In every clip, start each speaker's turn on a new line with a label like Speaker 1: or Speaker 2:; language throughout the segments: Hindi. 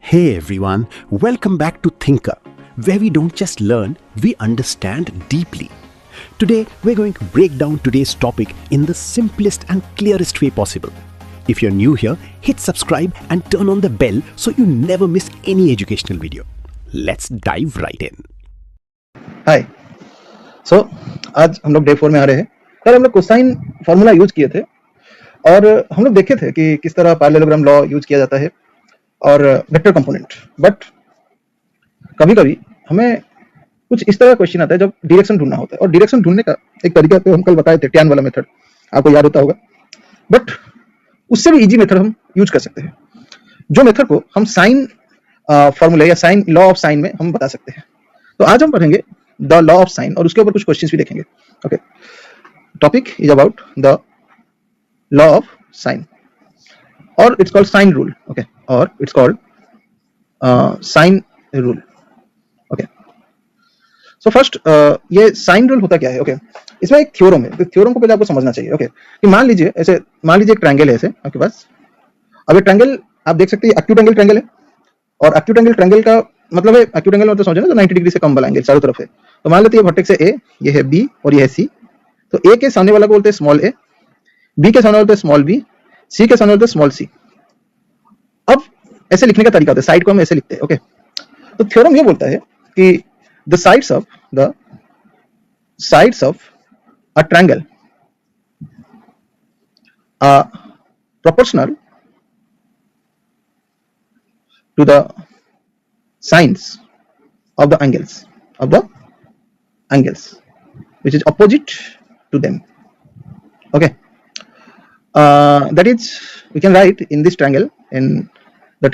Speaker 1: Hey everyone, welcome back to Thinker, where we don't just learn, we understand deeply. Today, we're going to break down today's topic in the simplest and clearest way possible. If you're new here, hit subscribe and turn on the bell so you never miss any educational video. Let's dive right in.
Speaker 2: हाय आज हम लोग डे 4 में आ रहे हैं। कल हम लोग कोसाइन फार्मूला यूज किए थे और हम लोग देखे थे कि किस तरह पैरेललोग्राम लॉ यूज किया जाता है और वेक्टर कंपोनेंट। बट कभी कभी हमें कुछ इस तरह क्वेश्चन आता है जब डायरेक्शन ढूंढना होता है, और डायरेक्शन ढूंढने का एक तरीका तो हम कल बताए थे, टैन वाला मेथड, आपको याद होता होगा। बट उससे भी इजी मेथड हम यूज कर सकते हैं, जो मेथड को हम साइन फार्मूले या साइन लॉ ऑफ साइन में हम बता सकते हैं। तो आज हम पढ़ेंगे द लॉ ऑफ साइन और उसके ऊपर कुछ क्वेश्चंस भी देखेंगे। Okay, topic is about the law of sine और it's called sine rule. Okay, और it's called sine rule. Okay, so first ये साइन रूल होता क्या है? ओके, इसमें एक थ्योरम है, तो थ्योरम को पहले आपको समझना चाहिए। ओके, कि मान लीजिए एक ट्रायंगल है ऐसे आपके पास। अब ये ट्रायंगल आप देख सकते हैं, एक्यूट एंगल ट्रायंगल है, और एक्यूट एंगल ट्रायंगल का मतलब है, एक्यूट एंगल मतलब समझो ना, तो 90 डिग्री से कम वाला एंगल चारों तरफ है। तो मान लेते हैं ये वर्टेक्स है ए, ये है बी और ये है सी। तो ए के सामने वाला को बोलते हैं स्मॉल ए, बी के सामने बोलते हैं स्मॉल बी, सी के सामने बोलते हैं स्मॉल सी। अब ऐसे लिखने का तरीका होता है, साइड को हम ऐसे लिखते हैं। ओके, तो थ्योरम ये बोलता है कि the sides of a triangle are proportional to the sides of the angles which is opposite to them. Okay, that is, we can write in this triangle, in the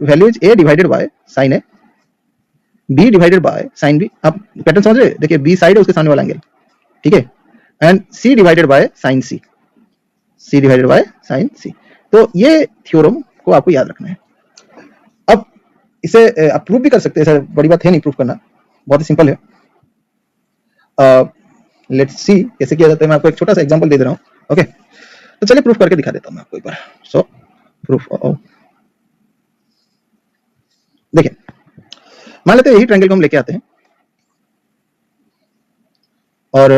Speaker 2: value is a divided by sin a, b divided by sin b। आप पैटर्न समझ रहे हैं? देखिए, b साइड है, उसके सामने वाला एंगल, ठीक है, and c divided by sin c, तो ये थ्योरम को आपको याद रखना है। अब इसे आप प्रूफ भी कर सकते हैं, ऐसा बड़ी बात है नहीं प्रूफ करना, बहुत ही सिंपल है। लेट्स सी कैसे किया जाता है। मैं आपको एक छोटा सा एग्जांपल दे दे रहा हूं। ओके, तो चलिए प्रूफ करके दिखा देता हूं मैं आपको एक बार। सो प्रूफ, देखिए, मान लेते हैं यही ट्रायंगल को हम लेके आते हैं और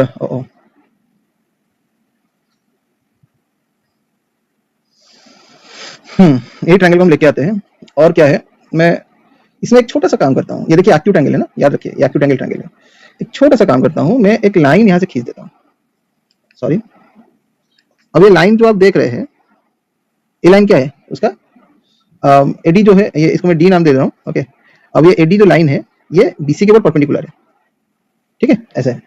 Speaker 2: यही ट्रायंगल को हम लेके आते हैं, और क्या है, मैं इसमें एक छोटा सा काम करता हूं। ये देखिए एक्यूट एंगल है ना, याद रखिए, एक्यूट एंगल ट्रायंगल है। एक छोटा सा काम करता हूं, मैं एक लाइन यहां से खींच देता हूं। सॉरी, अब ये लाइन जो आप देख रहे हैं, ये लाइन क्या है? उसका एडी जो है, ये इसको मैं डी नाम दे रहा हूं। ओके, अब ये एडी जो लाइन है, ये बीसी के ऊपर परपेंडिकुलर है, ठीक है, ऐसे है।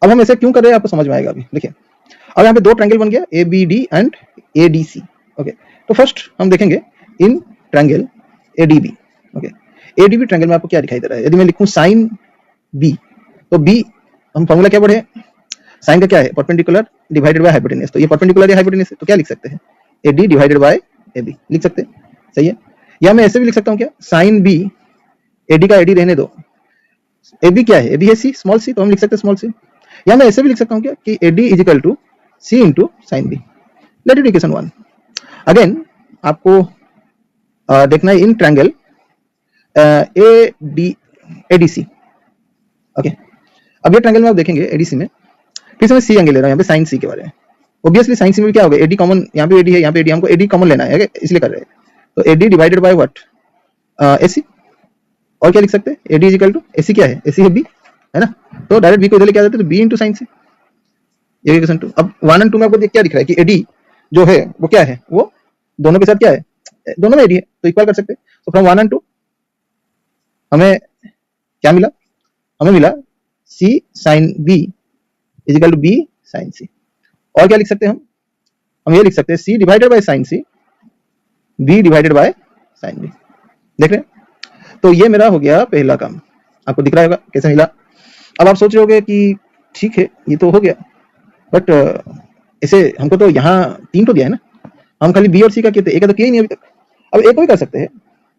Speaker 2: अब हम ऐसे क्यों कर रहे हैं आपको समझ में आएगा अभी। देखिए, अब यहाँ पे दो ट्रायंगल बन गया, A B D and A D C. Okay, तो फर्स्ट हम देखेंगे in triangle ADB. Okay, ADB triangle में आपको क्या दिखाई दे रहा है? यदि मैं लिखूं साइन बी, तो बी हम फॉर्मूला क्या पढ़े, साइन का क्या है, परपेंडिकुलर डिवाइडेड बाय हाइपोटेनस। तो ये परपेंडिकुलर है हाइपोटेनस है, तो क्या लिख सकते हैं, एडी डिवाइडेड बाय एबी लिख सकते हैं, सही है। या मैं ऐसे भी लिख सकता हूं, क्या, साइन बी, एडी का एडी रहने दो, एबी क्या है, एबी है सी, स्मॉल सी, तो हम लिख सकते हैं स्मॉल सी। या मैं ऐसे भी लिख सकता हूं, क्या, कि AD is equal to C into sine B. Let it equation 1। Again आपको देखना है इन ट्रायंगल एडीसी। ओके, अब ये ट्रायंगल में आप देखेंगे एडीसी में, फिर से मैं सी एंगल ले रहा हूं यहाँ पे, साइन सी के बारे में। ऑब्वियसली साइन सी में क्या होगा, एडी कॉमन, यहाँ पे एडी है, यहाँ पे एडी, हमको एडी कॉमन लेना है, इसलिए कर रहे हैं। तो AD divided by what, AC. और क्या लिख सकते हैं, AD is equal to, AC क्या है, एसी है बी, है ना, तो डायरेक्ट बी को इधर लेके आ जाते हैं, तो बी इंटू साइन सी, ये इक्वेशन 2। अब 1 और 2 में आपको क्या दिख रहा है कि एडी जो है वो क्या है, वो दोनों के साथ क्या है, दोनों में एडी है, तो इक्वल कर सकते हैं। तो फ्रॉम 1 और 2 हमें क्या मिला, हमें मिला C sine B is equal to B sine C. और क्या लिख सकते हैं हम ये लिख सकते हैं C divided by sine C, B divided by sine B. देख रहे हैं, तो ये मेरा हो गया पहला काम, आपको दिख रहा होगा कैसे मिला। अब आप सोच रहे होगे कि ठीक है, ये तो हो गया, बट इसे हमको तो यहाँ 3 तो दिया है ना, हम खाली बी और सी का किए थे, ए का तो किया ही नहीं अभी तक। अब ए को भी कर सकते हैं,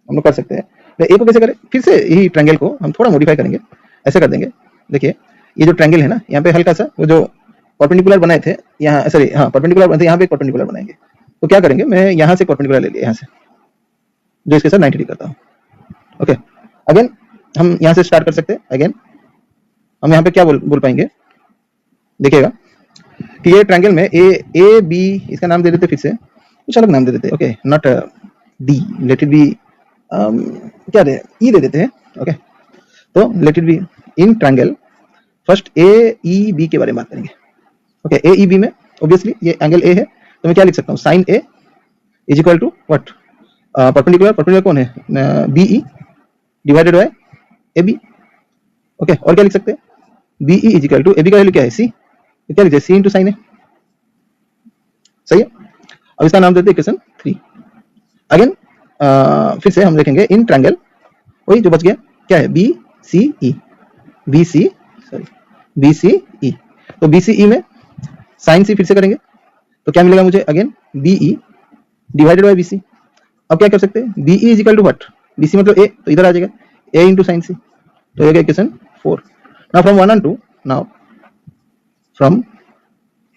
Speaker 2: हम लोग कर सकते हैं। ए को कैसे करें, फिर से यही ट्रायंगल को हम थोड़ा मॉडिफाई करेंगे, ऐसे कर देंगे। देखिए, ये जो ट्रायंगल है ना, यहाँ पे हल्का सा वो जो परपेंडिकुलर बनाए थे, यहाँ सॉरी, हाँ परपेंडिकुलर बनाए थे, यहाँ पे परपेंडिकुलर बनाएंगे। तो क्या करेंगे, मैं यहाँ से परपेंडिकुलर ले लिया, यहाँ से जो इसके साथ 90 डिग्री करता हो। ओके, अगेन हम यहाँ से स्टार्ट कर सकते हैं। अगेन हम यहाँ पे क्या बोल पाएंगे, देखिएगा कि ये ट्रायंगल में ए बी, इसका नाम दे देते, फिर से कुछ अलग नाम दे देते। Okay, not D, let it be, क्या दे, ई दे देते हैं। ओके, तो let it be in triangle, first A E B के बारे में बात करेंगे। ओके, ए ई बी में ऑब्वियसली ये एंगल ए है, तो मैं क्या लिख सकता हूँ, sine A is equal to what, perpendicular कौन है, B E divided by A B. Okay, और क्या लिख सकते हैं, B E is equal to, A B का वैल्यू क्या है, सी, तो क्या लिखते हैं, सी इंटू साइन ए। सही है, अब इसका नाम देते हैं इक्वेशन 3। अगेन फिर से हम देखेंगे इन ट्रायंगल, वही जो बच गया क्या है, B C E, B C, sorry B C E, तो बी सी ई में साइन सी फिर से करेंगे, तो क्या मिलेगा मुझे, again B E divided by B C. अब क्या कर सकते हैं, B E is equal to what, B C मतलब ए, तो इधर आ जाएगा ए इंटू साइन सी, तो ये equation 4। Now from 1 and 2, now from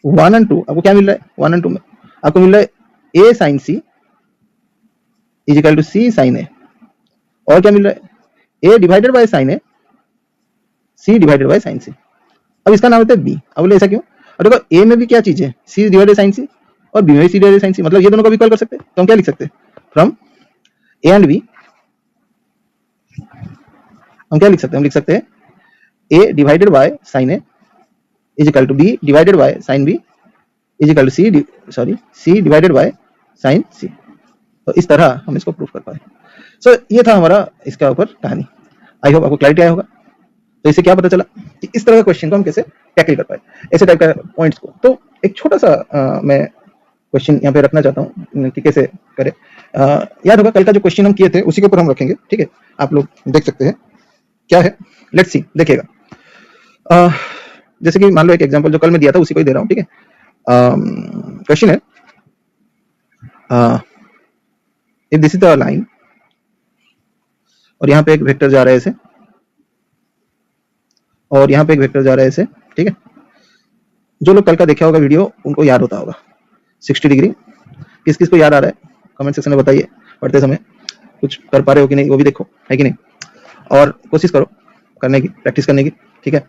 Speaker 2: 1 and 2 आपको क्या मिल रहा है, 1 and 2 में आपको मिल रहा है A sine C is equal to C sine A, और क्या मिल रहा है, A divided by sine A, C divided by sine C. अब इसका नाम होता है बी। अब बोले ऐसा क्यों, और देखो ए में भी क्या चीज है, सी डिवाइडेड साइन सी, और बी में भी सी डिवाइडेड साइन सी, मतलब ये दोनों को भी इक्वल कर सकते हैं। तो हम क्या लिख सकते हैं, फ्रॉम ए एंड बी हम क्या लिख सकते हैं, हम लिख सकते हैं A divided by sine A is equal to B divided by sine B is equal to C, sorry C divided by sine C. तो इस तरह हम इसको प्रूफ कर पाए। सो ये था हमारा इसका ऊपर कहानी। आई होप आपको क्लैरिटी आया होगा। तो इससे क्या पता चला कि इस तरह का क्वेश्चन को हम कैसे टैकल कर पाए, ऐसे टाइप का पॉइंट्स को। तो एक छोटा सा मैं क्वेश्चन यहाँ पे रखना चाहता हूँ कि कैसे करें। याद होगा कल का जो क्वेश्चन हम किए थे उसी के ऊपर हम रखेंगे, ठीक है। आप लोग देख सकते हैं क्या है, लेट्स सी, देखिएगा। जैसे कि मान लो एक एग्जांपल जो कल मैं दिया था उसी को ही दे रहा हूँ, ठीक है। क्वेश्चन है, if this is the line और यहाँ पे एक वेक्टर जा रहा है ऐसे, और यहाँ पे एक वेक्टर जा रहा है ऐसे, ठीक है। जो लोग कल का देखा होगा वीडियो उनको याद होता होगा 60 डिग्री। किस किस को याद आ रहा है कमेंट सेक्शन में बताइए। पढ़ते समय कुछ कर पा रहे हो कि नहीं वो भी देखो, है कि नहीं, और कोशिश करो करने की, प्रैक्टिस करने की, ठीक है।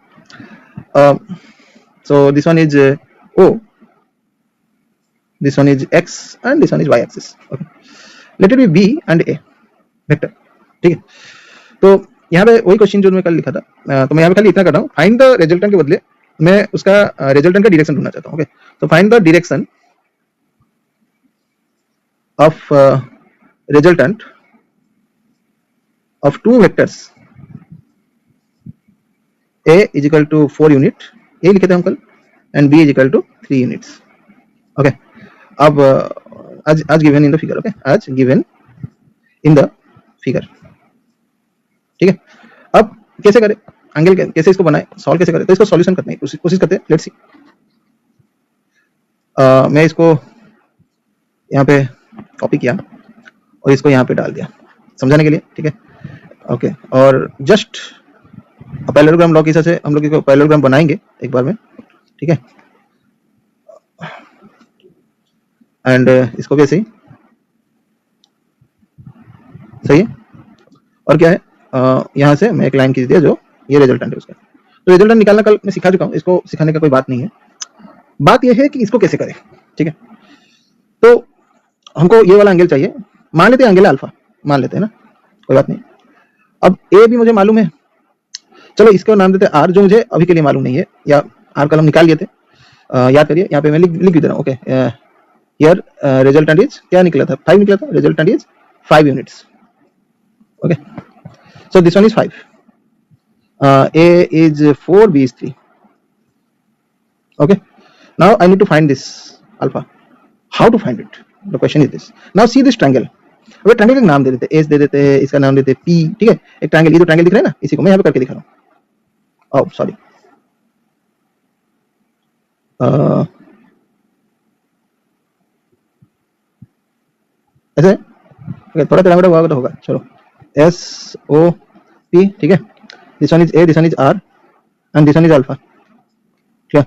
Speaker 2: So this one is O, this one is X and this one is Y axis. Okay, let it be B and A vector, ठीक है। तो यहाँ पे वही क्वेश्चन जो मैं कल लिखा था, तो मैं यहाँ पे खाली इतना कर रहा हूँ, फाइंड द रिजल्टेंट के बदले मैं उसका रिजल्टेंट का डायरेक्शन ढूंढना चाहता हूँ। ओके, तो find the direction of resultant of two vectors a is equal to 4 unit, A लिखे थे हम कल, and b is equal to 3 units. Okay, अब आज given in the figure, okay, आज गिवन इन द फिगर, ठीक है। अब कैसे करें, एंगल कैसे इसको बनाए, सॉल्व कैसे करें, तो इसको सॉल्यूशन करने की कोशिश करते हैं। लेट्स सी, मैं इसको यहाँ पे कॉपी किया और इसको यहाँ पे डाल दिया समझाने के लिए, ठीक है। ओके, और जस्ट पैरेललोग्राम लॉ के हिसाब से हम लोग इसको पैरेललोग्राम बनाएंगे एक बार में, ठीक है। एंड इसको भी ऐसे ही, सही है। और क्या है, यहाँ से मैं एक लाइन खींच दिया जो ये रिजल्टेंट है उसका। तो रिजल्टेंट निकालना कल मैं सिखा चुका हूँ, इसको सिखाने का कोई बात नहीं है। बात यह है कि इसको कैसे करें, ठीक है। तो हमको ये वाला एंगल चाहिए, मान लेते हैं एंगल अल्फा, मान लेते हैं ना, कोई बात नहीं। अब ए भी मुझे मालूम है, चलो इसको नाम देते हैं आर, जो मुझे अभी के लिए मालूम नहीं है, या आर का हम निकाल लिए थे, याद करिए। यहाँ पे मैं लिख भी दे रहा हूँ। ओके, हियर रिजल्टेंट इज क्या निकला था, 5 निकला था, resultant is 5 units. Okay, so this one is 5, a is 4, b is 3. Okay, now I need to find this alpha. How to find it, the question is this. Now see this triangle, अब ट्रायंगल का नाम दे देते हैं, s दे देते हैं, इसका नाम देते हैं p, ठीक है। एक ट्रायंगल, ये जो ट्रायंगल दिख रहा है ना, इसी को मैं यहाँ पे करके दिखा रहा हूँ। ओह सॉरी, ऐसे थोड़ा टेढ़ा मेढ़ा हुआ तो होगा, चलो S O P, ठीक है। This one is A, this one is R and this one is alpha, क्या,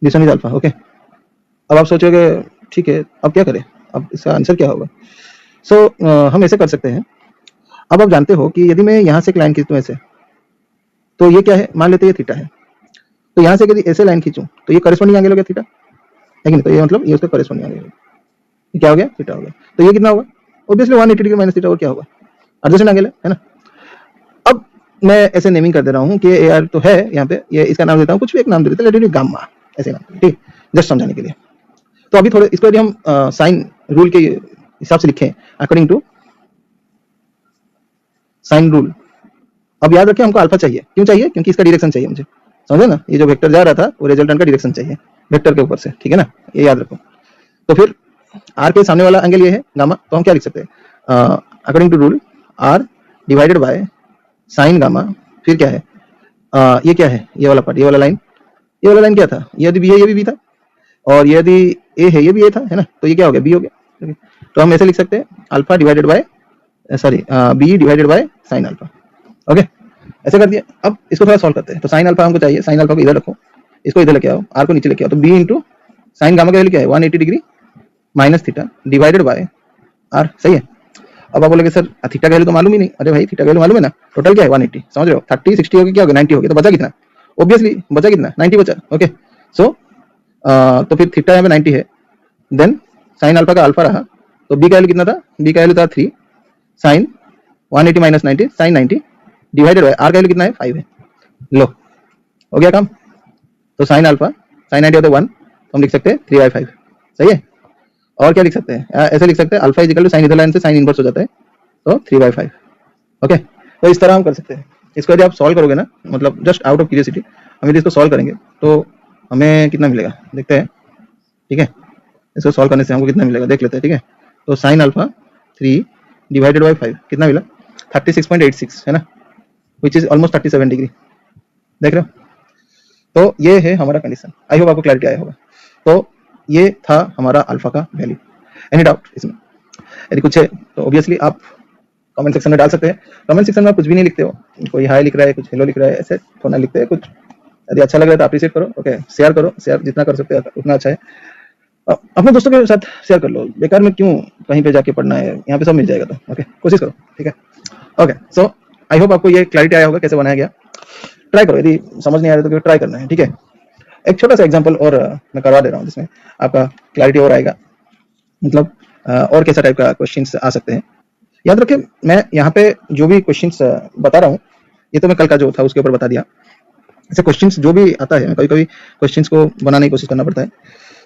Speaker 2: this one is alpha. Okay, अब आप सोचोगे ठीक है अब क्या करें, अब इसका आंसर क्या होगा। सो हम ऐसे कर सकते हैं। अब आप जानते हो कि यदि मैं यहाँ से एक लाइन खींचूं ऐसे, तो ये क्या है, मान लेते हैं ये थीटा है। तो यहाँ से यदि ऐसे लाइन खींचूं तो ये करेस्पॉन्डिंग एंगल हो गया थीटा, है कि नहीं? तो ये मतलब ये उसका करेस्पॉन्डिंग एंगल ये क्या हो गया, थीटा हो गया। तो ये कितना होगा, ऑब्वियसली 180 डिग्री माइनस थीटा, और क्या होगा, एडजेसेंट एंगल है ना। अब मैं ऐसे नेमिंग कर दे रहा हूँ कि यार तो है यहाँ पे, ये इसका नाम देता हूँ, कुछ भी एक नाम दे देते हैं, लेट इट बी गामा, ऐसे नाम, ठीक, जस्ट समझाने के लिए। तो अभी थोड़े इसको यदि हम साइन रूल के हिसाब से लिखें, अकॉर्डिंग टू साइन रूल, अब याद रखें हमको अल्फा चाहिए, क्यों चाहिए, क्योंकि इसका डायरेक्शन चाहिए मुझे, समझे ना, ये जो वेक्टर जा रहा था वो रिजल्टेंट का डायरेक्शन चाहिए वेक्टर के ऊपर से, ठीक है ना, ये याद रखो। तो फिर आर के सामने वाला एंगल ये है गामा, तो हम क्या लिख सकते हैं, according to rule R divided by sine gamma, फिर क्या है, ये क्या है, ये वाला पार्ट, ये वाला लाइन, ये वाला लाइन क्या था, ये यदि बी है ये भी बी था, और ये यदि ए है ये भी ए था, है ना, तो ये क्या हो गया, बी हो गया। तो हम ऐसे लिख सकते हैं alpha divided by sorry B divided by sine alpha, okay, ऐसे कर दिया। अब इसको थोड़ा सॉल्व करते हैं। तो साइन अल्फा हमको चाहिए, साइन अल्फा को इधर रखो, इसको इधर लेके आओ, आर को नीचे लेके आओ, तो बी इंटू साइन गामा का वैल्यू क्या है, 180 degree minus theta divided by R, सही है। अब आप बोलोगे सर थीटा का वैल्यू तो मालूम ही नहीं, अरे भाई थीटा का वैल्यू मालूम है ना, टोटल क्या है 180, समझ रहे हो, 30 60 हो गया, क्या हो गया 90 हो गया, तो बचा कितना, ऑब्वियसली बचा कितना, 90 बचा, ओके। सो तो फिर थीटा यहाँ पे 90 है, देन साइन अल्फा का अल्फा रहा, तो बी का वैल्यू कितना था, बी का वैल्यू था 3 sine 180 minus 90 sine 90 divided by R का वैल्यू कितना है 5 है, लो हो गया काम। तो साइन अल्फा साइन 90 होता है 1, तो हम लिख सकते हैं 3/5, सही है। और क्या लिख सकते हैं, ऐसे लिख सकते हैं अल्फा इजिकल टू साइन इधर लाइन से साइन इनवर्स हो जाता है, तो 3/5, ओके। तो इस तरह हम कर सकते हैं। इसको यदि आप सॉल्व करोगे ना, मतलब जस्ट आउट ऑफ क्यूरियोसिटी हम यदि इसको सॉल्व करेंगे तो हमें कितना मिलेगा, देखते हैं, ठीक है। इसको सॉल्व करने से हमको कितना मिलेगा देख लेते हैं, ठीक है। तो साइन अल्फा 3 डिवाइडेड बाई 5 कितना मिला, 36.86 है ना, विच इज ऑलमोस्ट 37 डिग्री, देख रहे हो। तो ये है हमारा कंडीशन, आई होप आपको क्लैरिटी आया होगा। तो ये था हमारा अल्फा का वैल्यू। एनी डाउट इसमें, यदि कुछ है तो ऑब्वियसली आप कमेंट सेक्शन में डाल सकते हैं। कमेंट सेक्शन में आप कुछ भी नहीं लिखते हो, कोई हाई लिख रहा है, कुछ हेलो लिख रहा है, ऐसे थोड़ा लिखते हैं कुछ। यदि अच्छा लग रहा है तो अप्रिशिएट करो, ओके, शेयर करो, शेयर जितना कर सकते हो उतना अच्छा है। अपने दोस्तों के साथ शेयर कर लो, बेकार में क्यों कहीं पे जाके पढ़ना है, यहाँ पे सब मिल जाएगा, तो ओके कोशिश करो, ठीक है, ओके। सो आई होप आपको ये क्लैरिटी आया होगा कैसे बनाया गया। ट्राई करो, यदि समझ नहीं आ रहा तो ट्राई करना है, ठीक है। एक छोटा सा एग्जांपल और मैं करवा दे रहा हूँ जिसमें आपका क्लैरिटी और आएगा, मतलब और कैसा टाइप का क्वेश्चंस आ सकते हैं। याद रखें मैं यहाँ पे जो भी क्वेश्चंस बता रहा हूँ ये तो मैं कल का जो था उसके ऊपर बता दिया। ऐसे क्वेश्चंस जो भी आता है कभी कभी क्वेश्चंस को बनाने की कोशिश करना पड़ता है।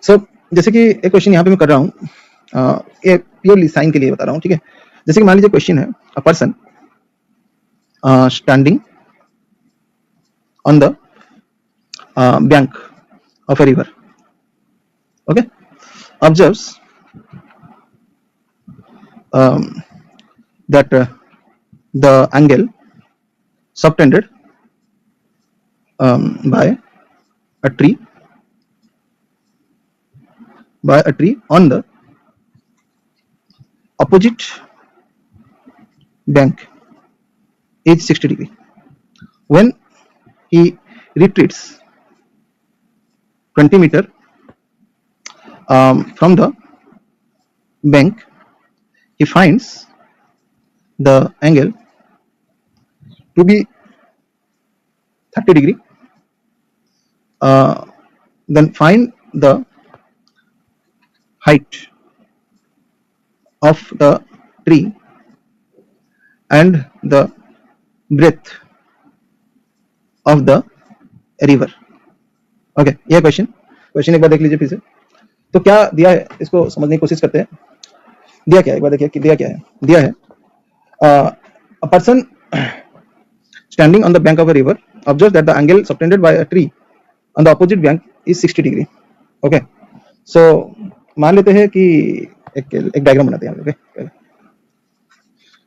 Speaker 2: सो जैसे कि एक क्वेश्चन यहाँ पे मैं कर रहा हूँ, ये प्योरली साइन के लिए बता रहा हूँ, ठीक है। जैसे कि मान लीजिए क्वेश्चन है, a person standing on the bank of a river, okay, observes that the angle subtended by a tree on the opposite bank is 60 degree. When he retreats 20 meter from the bank, he finds the angle to be 30 degree. Then find the height of the tree and the breadth of the river. Okay, ये क्वेश्चन एक बार देख लीजिए फिर से। तो क्या दिया है इसको समझने की कोशिश करते हैं। दिया क्या है एक बार देखिए कि दिया क्या है। दिया है a person standing on the bank of a river observe that the angle subtended by a tree on the opposite bank is 60 degree, okay. So मान लेते हैं कि एक डायग्राम बनाते हैं हम, ओके।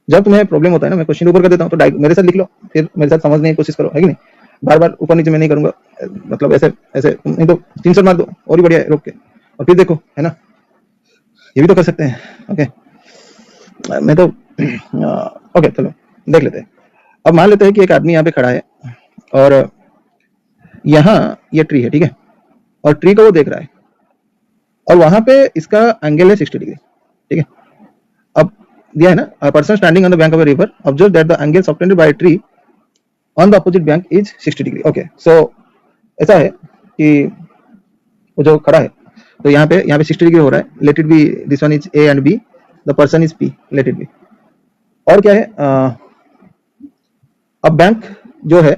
Speaker 2: जब तुम्हें प्रॉब्लम होता है ना, मैं क्वेश्चन ऊपर कर देता हूँ तो मेरे साथ लिख लो, फिर मेरे साथ समझने की कोशिश करो, है कि नहीं। बार बार ऊपर नीचे मैं नहीं करूंगा, मतलब ऐसे ऐसे नहीं तो स्क्रीनशॉट मार दो और ही बढ़िया है, रोक के और फिर देखो, है ना, ये भी तो कर सकते हैं, ओके। मैं तो ओके चलो देख लेते हैं। अब मान लेते हैं कि एक आदमी यहाँ पे खड़ा है और यहाँ ये ट्री है, ठीक है, और ट्री को वो देख रहा है और वहां पे इसका एंगल है 60 डिग्री, ठीक है। अब दिया है ना, a person standing on the bank of a river observe that the angle subtended by a tree on the opposite bank is 60 degree. Okay, so ऐसा है कि वो जो खड़ा है तो यहाँ पे 60 डिग्री हो रहा है, let it be this one is A and B, the person is P, let it be. और क्या है, अब बैंक जो है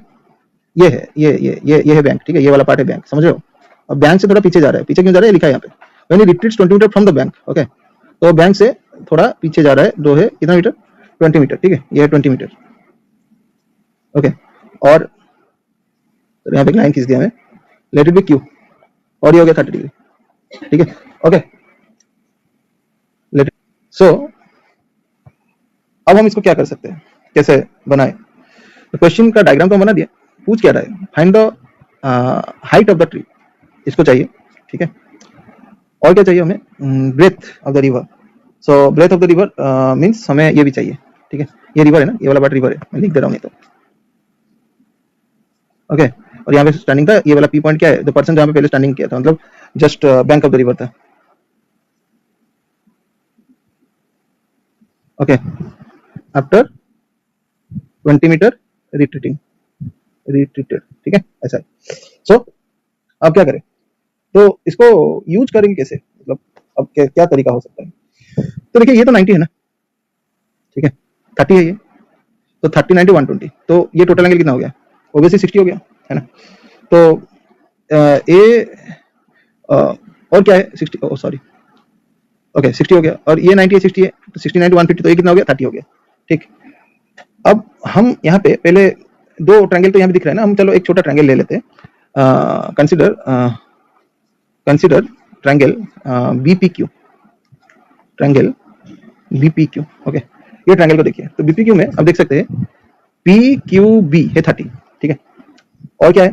Speaker 2: ये है, ये है बैंक, ठीक है, ये वाला पार्ट है बैंक, समझ रहे हो। अब बैंक से थोड़ा पीछे जा रहा है, पीछे क्यों जा रहा है लिखा है यहाँ पे, when he retreats 20 metre from the bank. Okay, तो बैंक से थोड़ा पीछे जा रहा है, जो है कितना मीटर, 20 मीटर, ठीक है, ये है 20 मीटर। ओके, और यहाँ पे एक लाइन खींच दिया मैं, लेट इट बी क्यू, और ये हो गया 30 डिग्री, ठीक है। ओके, लेट, सो अब हम इसको क्या कर सकते हैं, कैसे बनाए। तो क्वेश्चन का डायग्राम तो बना दिया, पूछ क्या रहा है, find the height of the tree, इसको चाहिए, ठीक है। और क्या चाहिए हमें, breadth of the river. So breadth of the river means हमें ये भी चाहिए, ठीक है, ये रिवर है ना, ये वाला पार्ट रिवर है, मैं लिख दे रहा हूँ नहीं तो। ओके, और यहाँ पे स्टैंडिंग था, ये वाला पी पॉइंट क्या है, द पर्सन जहाँ पे पहले स्टैंडिंग किया था, मतलब just bank of the river था। ओके, आफ्टर 20 मीटर रिट्रीटेड, ठीक है, ऐसा है। सो अब क्या करें, तो इसको यूज करेंगे कैसे, मतलब अब क्या तरीका हो सकता है। तो देखिए, ये तो 90 है ना, ठीक है, 30 है ये, तो 30 90 120, तो ये टोटल एंगल कितना हो गया, ऑब्वियसली 60 हो गया, है ना। तो और क्या है 60, ओ सॉरी, ओके 60 हो गया, और ये 90 है, 60 है, तो 60 90 150, तो ये कितना हो गया, 30 हो गया, ठीक। अब हम यहाँ पे पहले दो ट्रायंगल तो यहाँ पे दिख रहा है ना, हम चलो एक छोटा ट्रायंगल ले लेते हैं, consider triangle BPQ, triangle BPQ. Okay, ये ट्रायंगल को देखिए, तो बीपीक्यू में अब देख सकते हैं पी क्यू बी है 30, ठीक है, और क्या है,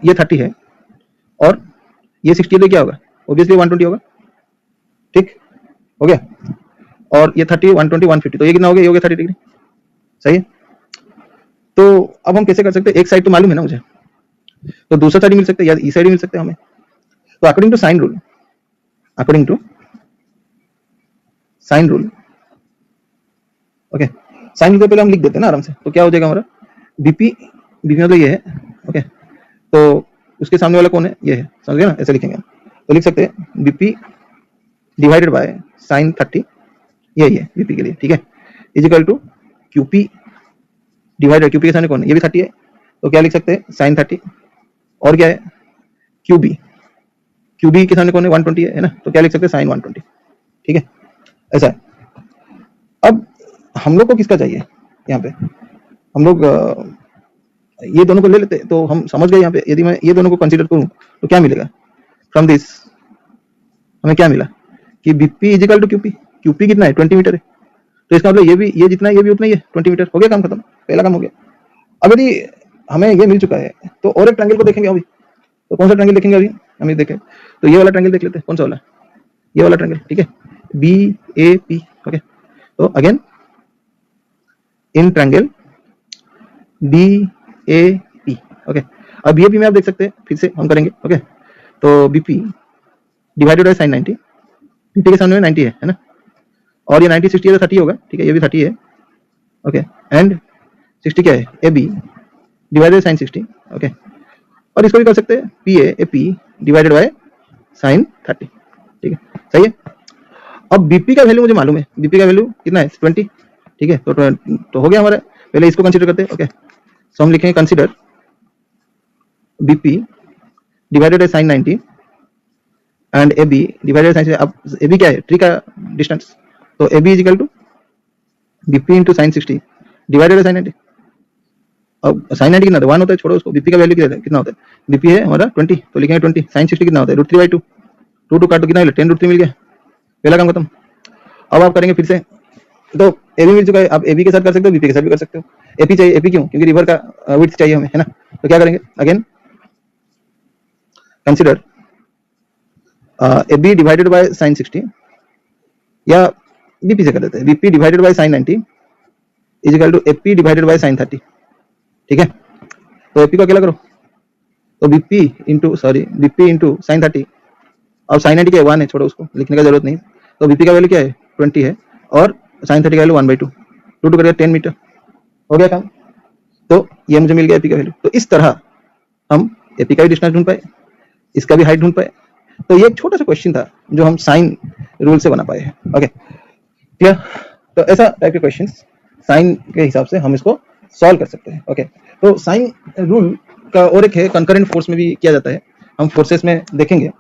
Speaker 2: ये 30 है, और ये 60 है, तो क्या होगा, ऑब्वियसली 120 होगा, ठीक हो गया, और ये 30 120 150, तो ये कितना हो गया, ये हो गया 30 डिग्री, सही है। तो अब हम कैसे कर सकते हैं, एक साइड तो मालूम है ना मुझे, तो दूसरा साइड मिल सकता है, या ई साइड मिल सकता है हमें। तो according to sine rule, according to sine rule, okay, sine rule के पहले हम लिख देते हैं ना आराम से, तो क्या हो जाएगा हमारा, बीपी, बीपी मतलब ये है, ओके, तो उसके सामने वाला कौन है, ये है, समझ गए ना, ऐसे लिखेंगे हम, तो लिख सकते हैं बीपी डिवाइडेड बाय साइन 30, यही है बीपी के लिए, ठीक है, is equal to QP divided, QP के सामने कौन है, ये भी 30 है, तो क्या लिख सकते हैं साइन 30, और क्या है क्यूबी, क्यूबी के सामने कौन है 120 है ना, तो क्या लिख सकते हैं साइन 120, ठीक है, ऐसा है। अब हम लोग को किसका चाहिए, यहाँ पे हम लोग ये दोनों को ले लेते, तो हम समझ गए यहाँ पे, यदि मैं ये दोनों को कंसीडर करूँ तो क्या मिलेगा, फ्रॉम दिस हमें क्या मिला कि BP is equal to QP, QP कितना है 20 मीटर है, तो इसका मतलब ये भी, ये जितना है ये भी उतना ही है 20 मीटर, हो गया काम खत्म, पहला काम हो गया। अब यदि हमें ये मिल चुका है, तो और एक ट्रायंगल को देखेंगे अभी, तो कौन सा ट्रायंगल देखेंगे अभी हम, ये देखें तो ये वाला ट्रायंगल देख लेते हैं, कौन सा वाला, ये वाला ट्रायंगल, ठीक है, बी ए पी। ओके, तो again in triangle B A P, okay, अब ये भी में आप देख सकते हैं, फिर से हम करेंगे, ओके, तो BP divided by sine 90, BP के सामने में 90 है ना, और ये 90 60 है तो 30 होगा, ठीक है, ये भी 30 है, ओके, एंड 60 क्या है, A B divided sine 60, okay, और इसको भी कर सकते हैं P A P divided by sine 30, ठीक है, सही है। अब बीपी का वैल्यू मुझे मालूम है, बीपी का वैल्यू कितना है 20, ठीक है, तो हो गया हमारा, पहले इसको कंसीडर करते हैं, ओके, सो हम लिखेंगे consider BP divided by sine 90 and A B divided sine, अब ए बी क्या है, ट्री का डिस्टेंस, तो A B is equal to BP into sine 60 divided by sine 90, अब साइन 90 कितना होता है 1 होता है, छोड़ो उसको, बीपी का वैल्यू कितना होता है, बीपी है हमारा 20, तो लिखेंगे 20, साइन 60 कितना होता है √3/2, 2 काटो कितना मिला 10 √3 मिल गया, पहला काम खत्म। अब आप करेंगे फिर से, तो ए बी मिल चुका है, आप ए बी के साथ कर सकते हो, बीपी के साथ भी कर सकते हो, एपी चाहिए, एपी क्यों, क्योंकि रिवर का विड्थ चाहिए हमें, है ना, तो क्या करेंगे again consider A B divided by sine 60, या बीपी से कर देते हैं, BP divided by sine 90 is equal to AP divided by sine 30, ठीक है, तो एपी को अकेला करो, तो बीपी इंटू साइन 30, अब साइन 90 क्या है 1 है, छोड़ो उसको लिखने का जरूरत नहीं, तो बीपी का वैल्यू क्या है 20 है, और साइन थीटा का वैल्यू 1/2, 2 करेगा 10 मीटर, हो गया काम। तो ये मुझे मिल गया एपी का वैल्यू। तो इस तरह हम एपी का भी डिस्टेंस ढूंढ पाए, इसका भी हाइट ढूंढ पाए। तो ये एक छोटा सा क्वेश्चन था जो हम साइन रूल से बना पाए हैं। Okay clear. तो ऐसा टाइप के क्वेश्चन साइन के हिसाब से हम इसको सॉल्व कर सकते हैं। ओके तो साइन रूल का और एक है कंकरेंट फोर्स में भी किया जाता है, हम फोर्सेस में देखेंगे।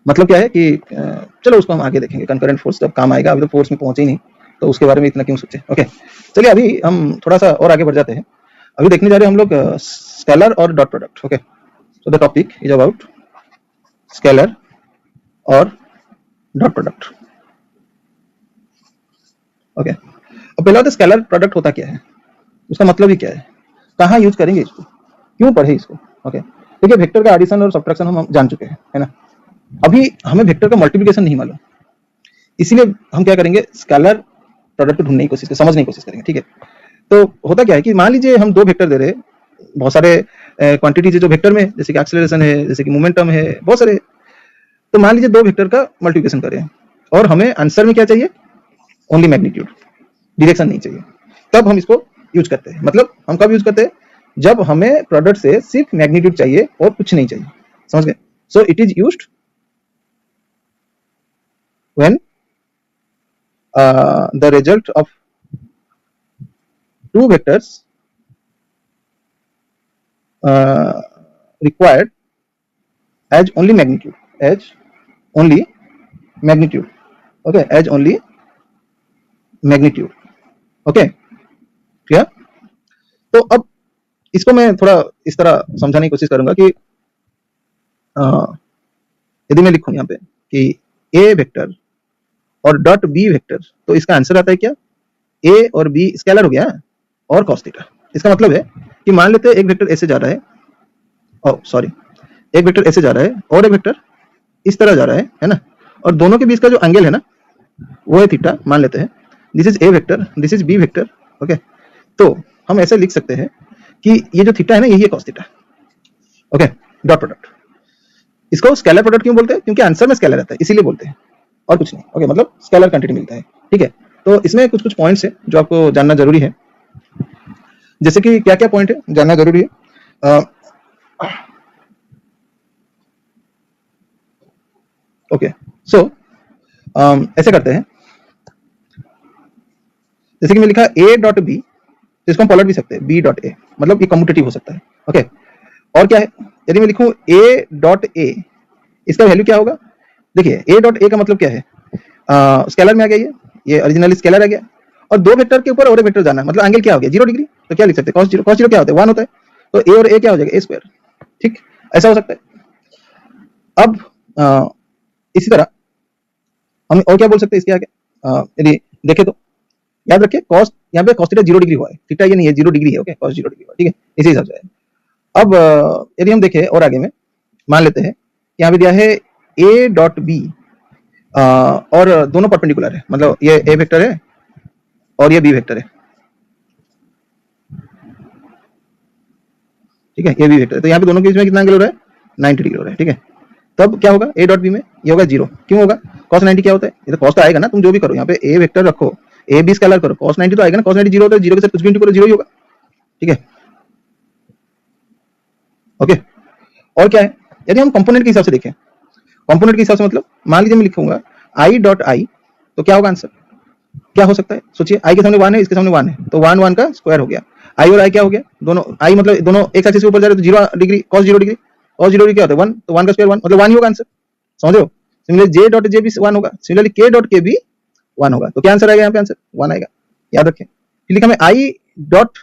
Speaker 2: मतलब क्या है कि चलो उसको हम आगे देखेंगे, कंकरेंट फोर्स जब काम आएगा, अभी तो फोर्स में पहुंचे ही नहीं तो उसके बारे में इतना क्यों सोचे। ओके चलिए अभी हम थोड़ा सा और आगे बढ़ जाते हैं। अभी देखने जा रहे हैं हम लोग स्केलर और dot product. Okay so the topic is about scalar और डॉट प्रोडक्ट। ओके अब पहला होता है स्केलर प्रोडक्ट होता क्या है, उसका मतलब ही क्या है, कहाँ यूज करेंगे इसको, क्यों पढ़े इसको। ओके देखिए वेक्टर का एडिशन और सब्ट्रैक्शन हम जान चुके हैं, है ना। अभी हमें वेक्टर का मल्टीप्लिकेशन नहीं मालूम, इसीलिए हम क्या करेंगे, स्केलर प्रोडक्ट ढूंढने की कोशिश, समझने की कोशिश करेंगे। ठीक है तो होता क्या है कि मान लीजिए हम दो वेक्टर दे रहे हैं, बहुत सारे क्वांटिटीज है जो वेक्टर में, जैसे कि एक्सेलरेशन है, जैसे कि मोमेंटम है, बहुत सारे। तो मान लीजिए दो वेक्टर का मल्टीप्लिकेशन करें और हमें आंसर में क्या चाहिए, ओनली मैग्नीट्यूड, डायरेक्शन नहीं चाहिए, तब हम इसको यूज करते हैं। मतलब हम कब यूज करते हैं, जब हमें प्रोडक्ट से सिर्फ मैग्नीट्यूड चाहिए और कुछ नहीं चाहिए, समझ गए। So it is used when the result of two vectors required as only magnitude, okay, as only magnitude। okay clear. तो अब इसको मैं थोड़ा इस तरह समझाने की कोशिश करूंगा कि यदि मैं लिखूं यहाँ पे कि ए वेक्टर और डॉट बी वेक्टर, तो इसका आंसर आता है क्या, ए और बी स्केलर हो गया और cos थीटा। इसका मतलब है कि मान लेते हैं एक वेक्टर ऐसे जा रहा है, एक वेक्टर ऐसे जा रहा है और एक वेक्टर इस तरह जा रहा है ना, और दोनों के बीच का जो एंगल है ना वो है थीटा, मान लेते हैं this is A vector, this is B vector. Okay तो हम ऐसे लिख सकते हैं कि ये जो थीटा है ना, यही है cos theta. Okay dot product, इसको स्केलर प्रोडक्ट क्यों बोलते हैं, क्योंकि आंसर में स्केलर आता है इसीलिए बोलते हैं, और कुछ नहीं। ओके मतलब स्केलर क्वांटिटी मिलता है। ठीक है तो इसमें कुछ कुछ पॉइंट्स है जो आपको जानना जरूरी है, जैसे कि क्या क्या पॉइंट है जानना जरूरी है। ओके सो ऐसे करते हैं, जैसे कि मैं लिखा ए डॉट बी, इसको हम पलट भी सकते हैं बी डॉट ए, मतलब ये कम्यूटेटिव हो सकता है। ओके और क्या है, यदि मैं लिखूं ए डॉट ए, इसका वैल्यू क्या होगा, देखिए ए डॉट ए का मतलब क्या है, स्केलर में आ गया, ये ओरिजिनली स्केलर आ गया, और दो वेक्टर के ऊपर और एक वेक्टर जाना है, मतलब एंगल क्या हो गया 0 डिग्री, तो क्या लिख सकते हैं cos 0 क्या होता है 1 होता है, तो ए और ए क्या हो जाएगा ए स्क्वायर। ठीक ऐसा हो सकता है। अब इसी तरह हम और क्या बोल सकते हैं इसके आगे, यदि देखें तो याद रखिए cos, यहाँ पे cos थीटा 0 डिग्री हुआ है, थीटा ये नहीं है 0 डिग्री है। ओके cos 0 डिग्री हुआ, ठीक है इसी हिसाब से। अब यदि हम देखें और आगे में मान लेते हैं यहाँ पे दिया है ए डॉट बी, और दोनों परपेंडिकुलर है, मतलब ये ए वेक्टर है और ये बी वेक्टर है। ठीक है ये बी वेक्टर है, तो यहाँ पे दोनों के बीच में कितना एंगल हो रहा है 90 डिग्री हो रहा है। ठीक है तब क्या होगा ए डॉट बी में, ये होगा 0, क्यों होगा cos 90 क्या होता है, ये तो cos तो आएगा ना, तुम जो भी करो यहाँ पे ए वेक्टर रखो, ए बी स्केलर करो, cos 90 तो आएगा ना, cos 90 0 होता है, 0 के साथ कुछ भी इंटू करो 0 ही होगा। ठीक है ओके और क्या है, यदि हम कंपोनेंट के हिसाब से देखें, कंपोनेंट के हिसाब से मतलब मान लीजिए मैं लिखूंगा आई डॉट आई, तो क्या होगा आंसर, क्या हो सकता है सोचिए, आई के सामने 1 है, इसके सामने 1 है, तो 1 1 का स्क्वायर हो गया, आई और आई क्या हो गया, दोनों आई मतलब दोनों एक एक्सिस के ऊपर जा रहे हैं, तो 0 degree cos 0 degree, cos 0 degree क्या होता है 1, तो 1 का स्क्वायर 1, मतलब 1 ही होगा आंसर, समझ रहे हो। सिमिलरली जे डॉट जे भी 1 होगा, सिमिलरली के डॉट के भी 1 होगा, तो क्या आंसर आएगा यहाँ पे, आंसर 1 आएगा, याद रखें। फिर लिखा मैं आई डॉट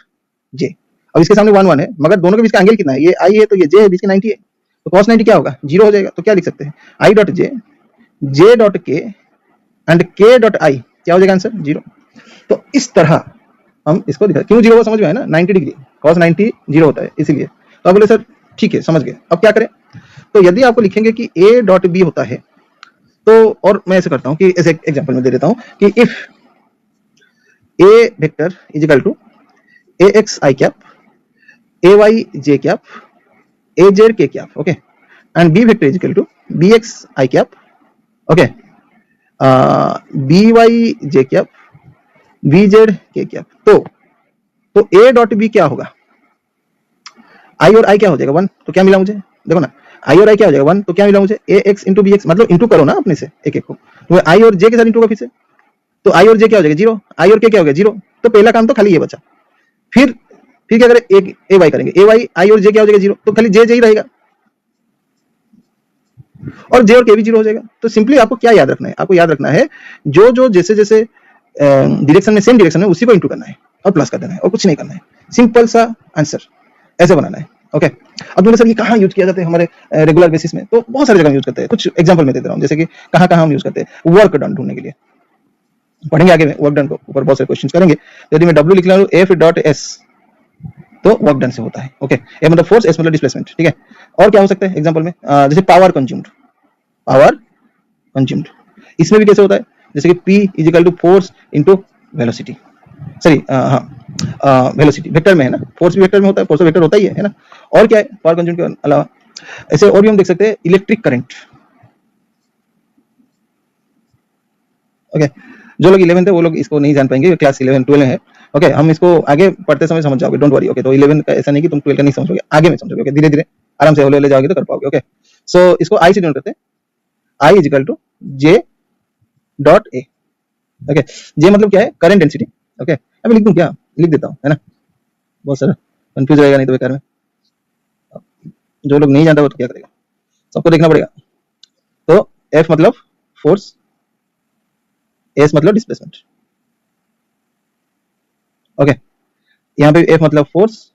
Speaker 2: जे, अब इसके सामने 1 1 है, मगर दोनों के बीच का एंगल कितना है, ये आई है तो ये जे है, बीच के 90 है, तो cos 90 क्या होगा 0 हो जाएगा, तो क्या लिख सकते हैं आई डॉट जे डॉट के एंड के डॉट आई, क्या हो जाएगा आंसर 0। तो इस तरह हम इसको दिखा, क्यों 0 होगा समझ में आया ना, 90 डिग्री cos 90 0 होता है इसीलिए। तो आप बोले सर ठीक है समझ गए, अब क्या करें, तो यदि आपको लिखेंगे कि a डॉट बी होता है, तो और मैं ऐसे करता हूं कि ऐसे एग्जांपल में दे देता हूं कि if a vector is equal to ax i cap, ay j cap, az k cap, okay, and b vector is equal to bx i cap, okay, B Y J cap B Z K cap. तो ए डॉट बी क्या होगा, आई और आई क्या हो जाएगा 1, तो क्या मिला मुझे, देखो ना आई और आई क्या हो जाएगा 1, तो क्या मिला मुझे ए एक्स इंटू बी एक्स, मतलब इंटू करो ना अपने से एक एक को, तो आई और जे के साथ इंटू का फिर से, तो आई और जे क्या हो जाएगा 0, आई और के क्या हो गया 0, तो पहला काम तो खाली ये बचा। फिर क्या करें, एक ए वाई करेंगे, ए वाई आई और जे क्या हो जाएगा 0, तो खाली जे जे ही रहेगा और जे और के भी 0 हो जाएगा। तो सिंपली आपको क्या याद रखना है, आपको याद रखना है जो जो जैसे जैसे डायरेक्शन में सेम डायरेक्शन में उसी को इंटू करना है और प्लस कर देना है और कुछ नहीं करना है, सिंपल सा आंसर ऐसे बनाना है। ओके, अब बोले सर ये कहाँ यूज किया जाता है हमारे रेगुलर बेसिस में, तो बहुत सारी जगह यूज करते हैं। कुछ एग्जांपल मैं दे रहा हूँ, जैसे कि कहाँ कहाँ हम यूज करते हैं, वर्क डन ढूंढने के लिए पढ़ेंगे आगे में, वर्क डन को ऊपर बहुत सारे क्वेश्चन करेंगे। यदि मैं डब्ल्यू लिख रहा हूँ एफ डॉट एस, तो वर्क डन से होता है। ओके, ए मतलब फोर्स, एस मतलब डिस्प्लेसमेंट, ठीक है। और क्या हो सकता है एग्जांपल में, जैसे पावर कंज्यूम्ड, पावर कंज्यूम्ड इसमें भी कैसे होता है, जैसे कि P is equal to force into velocity, sorry हाँ वेलोसिटी वेक्टर में है ना, फोर्स भी वेक्टर में होता है, फोर्स वेक्टर होता ही है ना। और क्या है पावर कंज्यूम के अलावा, ऐसे और भी हम देख सकते हैं इलेक्ट्रिक करंट। ओके, जो लोग 11th है वो लोग इसको नहीं जान पाएंगे, क्लास 11 12 है। ओके, हम इसको आगे पढ़ते समय समझ जाओगे, डोंट वरी। ओके, तो 11 का ऐसा नहीं कि तुम 12 का नहीं समझोगे, आगे में समझोगे। ओके, धीरे धीरे आराम से हौले हौले जाओगे तो कर पाओगे। ओके, सो इसको आई से डिनोट करते हैं, I is equal to J dot A. Okay, J मतलब क्या है, करंट डेंसिटी। ओके, अभी लिख दूं क्या, लिख देता हूँ है ना, बहुत सारा कंफ्यूज रहेगा नहीं तो बेकार में, जो लोग नहीं जानता वो तो क्या करेगा, सबको देखना पड़ेगा। तो एफ मतलब फोर्स, एस मतलब डिस्प्लेसमेंट। ओके, यहाँ पे एफ मतलब फोर्स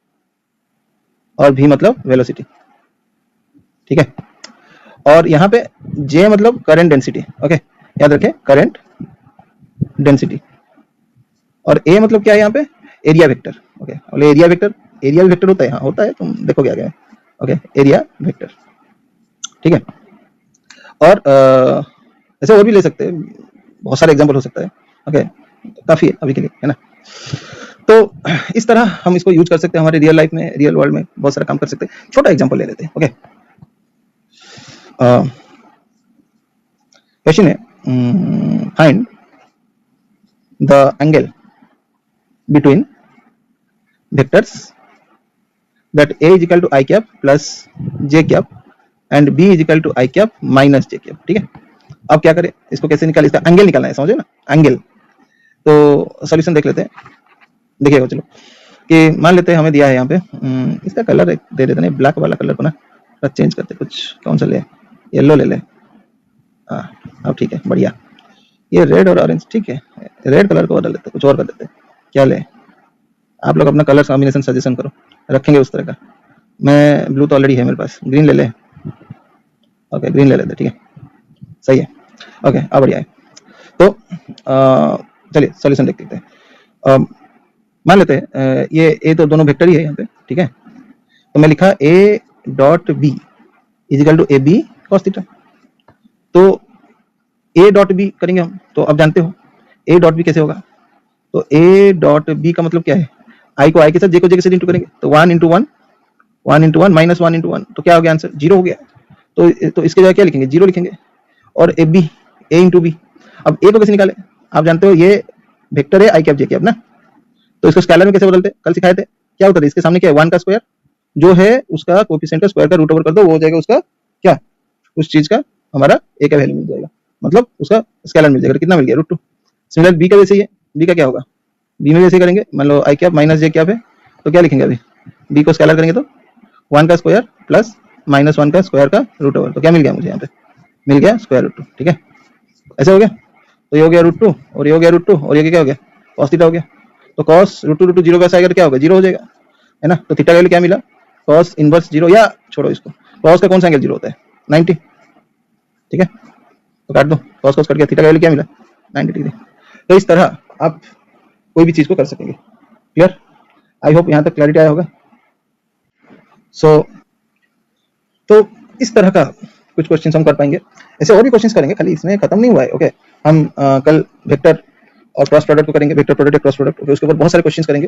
Speaker 2: और भी मतलब वेलोसिटी, ठीक है। और यहाँ पे जे मतलब करंट डेंसिटी। ओके, याद रखें करंट डेंसिटी। और ए मतलब क्या है यहाँ पे, एरिया वेक्टर। ओके, और एरिया वेक्टर, एरिया भी वेक्टर होता है, हाँ होता है, तुम देखोगे आगे। ओके, एरिया वेक्टर, ठीक है। और ऐसे और भी ले सकते हैं, बहुत सारे एग्जांपल हो सकता है। ओके, काफी है अभी के लिए, है ना। तो इस तरह हम इसको यूज कर सकते हैं हमारे रियल लाइफ में, रियल वर्ल्ड में बहुत सारा काम कर सकते हैं। छोटा एग्जांपल ले लेते हैं। ओके, क्वेश्चन है, find the angle between vectors that a is equal to I cap plus j cap and b is equal to I cap minus j cap, ठीक है। अब क्या करें, इसको कैसे निकालें, इसका एंगल निकालना है, समझे ना एंगल। तो सॉल्यूशन देख लेते हैं, देखिएगा चलो, कि मान लेते हैं हमें दिया है यहाँ पे, इसका कलर दे देते हैं ब्लैक वाला कलर को ना, चेंज करते कुछ, कौन सा ले, येलो ले ले, हाँ अब ठीक है बढ़िया। ये रेड और ऑरेंज, ठीक है, रेड कलर को बदल देते, कुछ और कर देते, क्या ले, आप लोग अपना कलर कॉम्बिनेशन सजेशन करो, रखेंगे उस तरह का। मैं ब्लू तो ऑलरेडी है मेरे पास, ग्रीन ले ले। ओके, ग्रीन ले लेते, ठीक है, सही है। ओके, अब बढ़िया है। तो चलिए सॉल्यूशन देख लेते हैं। मान लेते हैं ये ए तो दोनों वेक्टर ही है यहाँ पे, ठीक है। तो मैं लिखा A dot B is equal to A B cos theta. तो ए डॉट बी करेंगे हम, तो अब जानते हो ए डॉट बी कैसे होगा। तो ए डॉट बी का मतलब क्या है, आई को आई के साथ, जे को जे के साथ इंटू करेंगे, तो 1 इंटू 1 1 इंटू 1 माइनस 1 इंटू 1, तो क्या हो गया आंसर, 0 हो गया। तो इसके जगह क्या लिखेंगे, 0 लिखेंगे। और A B, A into B, अब ए को कैसे निकाले, आप जानते हो ये वेक्टर है आई कैप जे कैप ना, तो इसको स्केलर में कैसे बदलते, कल सिखाए थे, क्या होता है, इसके सामने क्या है 1 का स्क्वायर, जो है उसका कोएफिशिएंट का स्क्वायर का रूट ओवर कर दो, वो हो जाएगा उसका क्या, उस चीज का हमारा ए का वैल्यू मिल जाएगा, मतलब उसका स्केलर मिल जाएगा, कितना मिल गया √2। सिमिलर बी का वैसे ही है, बी का क्या होगा, बी में वैसे करेंगे, मान लो आई कैप माइनस जे कैप है, तो क्या लिखेंगे अभी, बी को स्केलर करेंगे तो 1 का स्क्वायर प्लस माइनस 1 का स्क्वायर का रूट ओवर, तो क्या मिल गया मुझे यहाँ पे, मिल गया √2, ठीक है, ऐसे हो गया। तो ये हो गया √2 और ये हो गया √2 और ये क्या हो गया, cos थीटा हो गया। तो cos √2 0 का आएगा तो क्या होगा, 0 हो जाएगा, है ना। तो थीटा का वैल्यू क्या मिला, cos इनवर्स 0, या छोड़ो इसको, cos का कौन सा एंगल 0 होता है, 90, ठीक है, तो काट दो, cos कट गया, थीटा का वैल्यू क्या मिला, 90 डिग्री। तो इस तरह आप कोई भी चीज को कर सकेंगे। क्लियर, आई होप यहाँ तक क्लैरिटी आया होगा। तो इस तरह का कुछ क्वेश्चंस हम कर पाएंगे, ऐसे और भी क्वेश्चंस करेंगे, खाली इसमें खत्म नहीं हुआ है। ओके, हम कल वेक्टर और क्रॉस प्रोडक्ट को करेंगे, वेक्टर प्रोडक्ट क्रॉस प्रोडक्ट, उसके ऊपर बहुत सारे क्वेश्चंस करेंगे।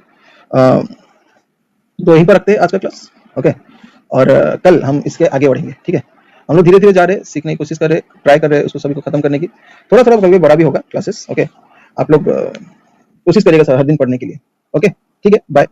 Speaker 2: तो यहीं पर रखते हैं आज का क्लास। ओके, और कल हम इसके आगे बढ़ेंगे, ठीक है। हम लोग धीरे-धीरे जा रहे हैं, सीखने की कोशिश कर रहे हैं, ट्राई कर रहे हैं उसको सभी को खत्म करने की। थोड़ा-थोड़ा कभी बड़ा भी होगा क्लासेस, ओके? आप लोग कोशिश करिएगा सर हर दिन पढ़ने के लिए, ओके? ठीक है, बाय।